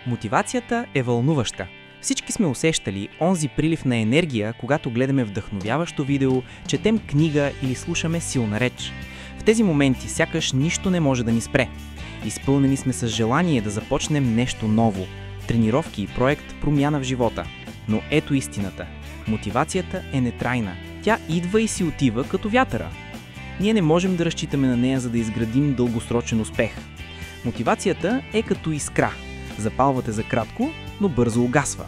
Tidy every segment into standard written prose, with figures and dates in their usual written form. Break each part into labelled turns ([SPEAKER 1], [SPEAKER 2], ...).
[SPEAKER 1] Мотивацията е вълнуваща. Всички сме усещали онзи прилив на енергия, когато гледаме вдъхновяващо видео, четем книга или слушаме силна реч. В тези моменти сякаш нищо не може да ни спре. Изпълнени сме с желание да започнем нещо ново. Тренировки, проект, промяна в живота. Но ето истината. Мотивацията е нетрайна. Тя идва и си отива като вятъра. Ние не можем да разчитаме на нея, за да изградим дългосрочен успех. Мотивацията е като искра. Запалвате за кратко, но бързо угасва.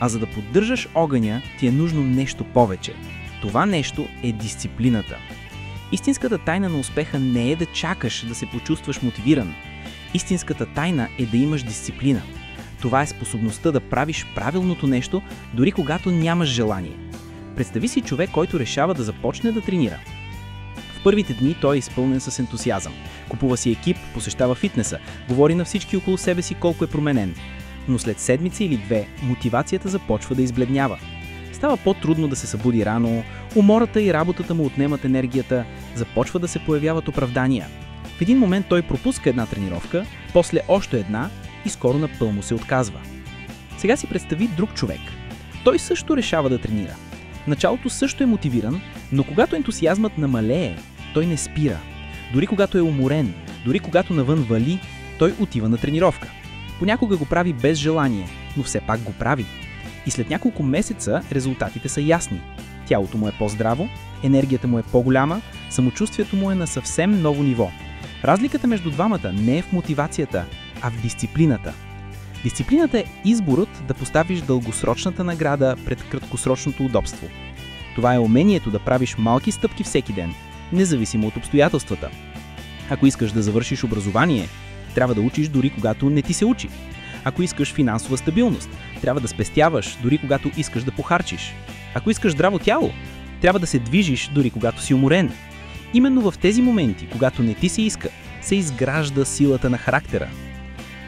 [SPEAKER 1] А за да поддържаш огъня, ти е нужно нещо повече. Това нещо е дисциплината. Истинската тайна на успеха не е да чакаш да се почувстваш мотивиран. Истинската тайна е да имаш дисциплина. Това е способността да правиш правилното нещо, дори когато нямаш желание. Представи си човек, който решава да започне да тренира. В първите дни той е изпълнен с ентусиазъм. Купува си екип, посещава фитнеса, говори на всички около себе си колко е променен. Но след седмица или две мотивацията започва да избледнява. Става по-трудно да се събуди рано, умората и работата му отнемат енергията, започва да се появяват оправдания. В един момент той пропуска една тренировка, после още една и скоро напълно се отказва. Сега си представи друг човек. Той също решава да тренира. В началото също е мотивиран, но когато ентусиазмът намалее, той не спира. Дори когато е уморен, дори когато навън вали, той отива на тренировка. Понякога го прави без желание, но все пак го прави. И след няколко месеца резултатите са ясни. Тялото му е по-здраво, енергията му е по-голяма, самочувствието му е на съвсем ново ниво. Разликата между двамата не е в мотивацията, а в дисциплината. Дисциплината е изборът да поставиш дългосрочната награда пред краткосрочното удобство. Това е умението да правиш малки стъпки всеки ден, независимо от обстоятелствата. Ако искаш да завършиш образование, трябва да учиш дори когато не ти се учи. Ако искаш финансова стабилност, трябва да спестяваш дори когато искаш да похарчиш. Ако искаш здраво тяло, трябва да се движиш дори когато си уморен. Именно в тези моменти, когато не ти се иска, се изгражда силата на характера.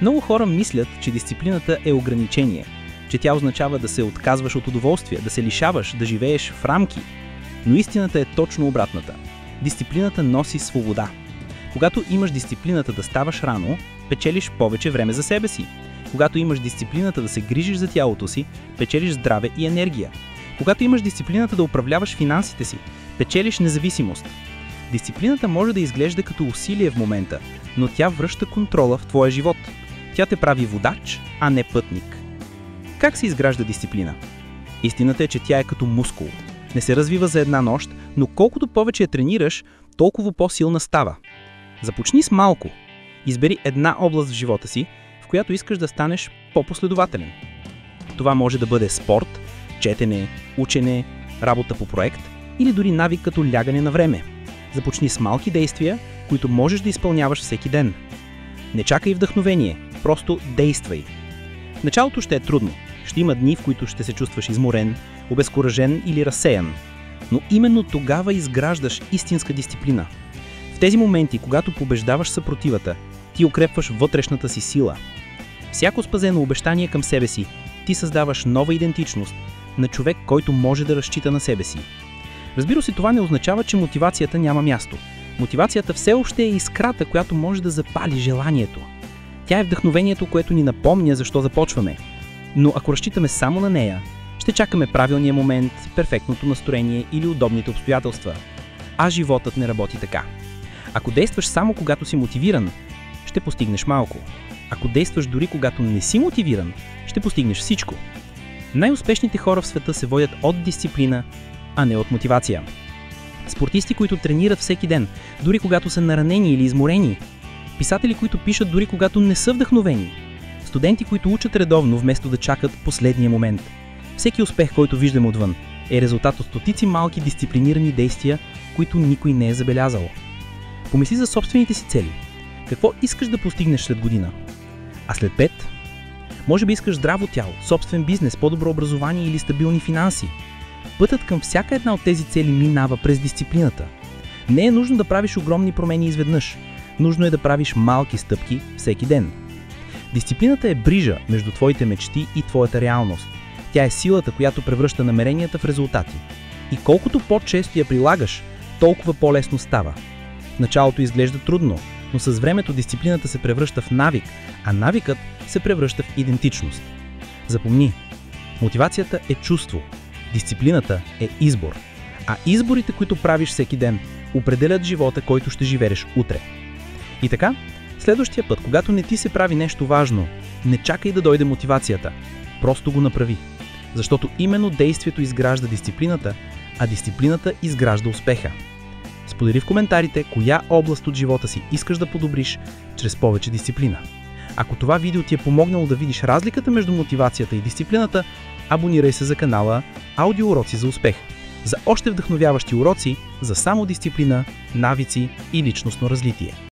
[SPEAKER 1] Много хора мислят, че дисциплината е ограничение, че тя означава да се отказваш от удоволствие, да се лишаваш, да живееш в рамки. Но истината е точно обратната. Дисциплината носи свобода. Когато имаш дисциплината да ставаш рано, печелиш повече време за себе си. Когато имаш дисциплината да се грижиш за тялото си, печелиш здраве и енергия. Когато имаш дисциплината да управляваш финансите си, печелиш независимост. Дисциплината може да изглежда като усилие в момента, но тя връща контрола в твоя живот. Тя те прави водач, а не пътник. Как се изгражда дисциплина? Истината е, че тя е като мускул. Не се развива за една нощ, но колкото повече я тренираш, толкова по-силна става. Започни с малко. Избери една област в живота си, в която искаш да станеш по-последователен. Това може да бъде спорт, четене, учене, работа по проект или дори навик като лягане на време. Започни с малки действия, които можеш да изпълняваш всеки ден. Не чакай вдъхновение, просто действай. В началото ще е трудно. Ще има дни, в които ще се чувстваш изморен, обезкуражен или разсеян. Но именно тогава изграждаш истинска дисциплина. В тези моменти, когато побеждаваш съпротивата, ти укрепваш вътрешната си сила. Всяко спазено обещание към себе си, ти създаваш нова идентичност на човек, който може да разчита на себе си. Разбира се, това не означава, че мотивацията няма място. Мотивацията все още е искрата, която може да запали желанието. Тя е вдъхновението, което ни напомня защо започваме. Но ако разчитаме само на нея, ще чакаме правилния момент, перфектното настроение или удобните обстоятелства. А животът не работи така. Ако действаш само когато си мотивиран, ще постигнеш малко. Ако действаш дори когато не си мотивиран, ще постигнеш всичко. Най-успешните хора в света се водят от дисциплина, а не от мотивация. Спортисти, които тренират всеки ден, дори когато са наранени или изморени. Писатели, които пишат дори когато не са вдъхновени. Студенти, които учат редовно, вместо да чакат последния момент. Всеки успех, който виждаме отвън, е резултат от стотици малки дисциплинирани действия, които никой не е забелязал. Помисли за собствените си цели. Какво искаш да постигнеш след година? А след 5? Може би искаш здраво тяло, собствен бизнес, по-добро образование или стабилни финанси. Пътят към всяка една от тези цели минава през дисциплината. Не е нужно да правиш огромни промени изведнъж. Нужно е да правиш малки стъпки всеки ден. Дисциплината е брижа между твоите мечти и твоята реалност. Тя е силата, която превръща намеренията в резултати. И колкото по-често я прилагаш, толкова по-лесно става. В началото изглежда трудно, но с времето дисциплината се превръща в навик, а навикът се превръща в идентичност. Запомни, мотивацията е чувство, дисциплината е избор, а изборите, които правиш всеки ден, определят живота, който ще живееш утре. И така, следващия път, когато не ти се прави нещо важно, не чакай да дойде мотивацията, просто го направи. Защото именно действието изгражда дисциплината, а дисциплината изгражда успеха. Сподели в коментарите коя област от живота си искаш да подобриш чрез повече дисциплина. Ако това видео ти е помогнало да видиш разликата между мотивацията и дисциплината, абонирай се за канала Аудиоуроци за успех за още вдъхновяващи уроци за самодисциплина, навици и личностно развитие.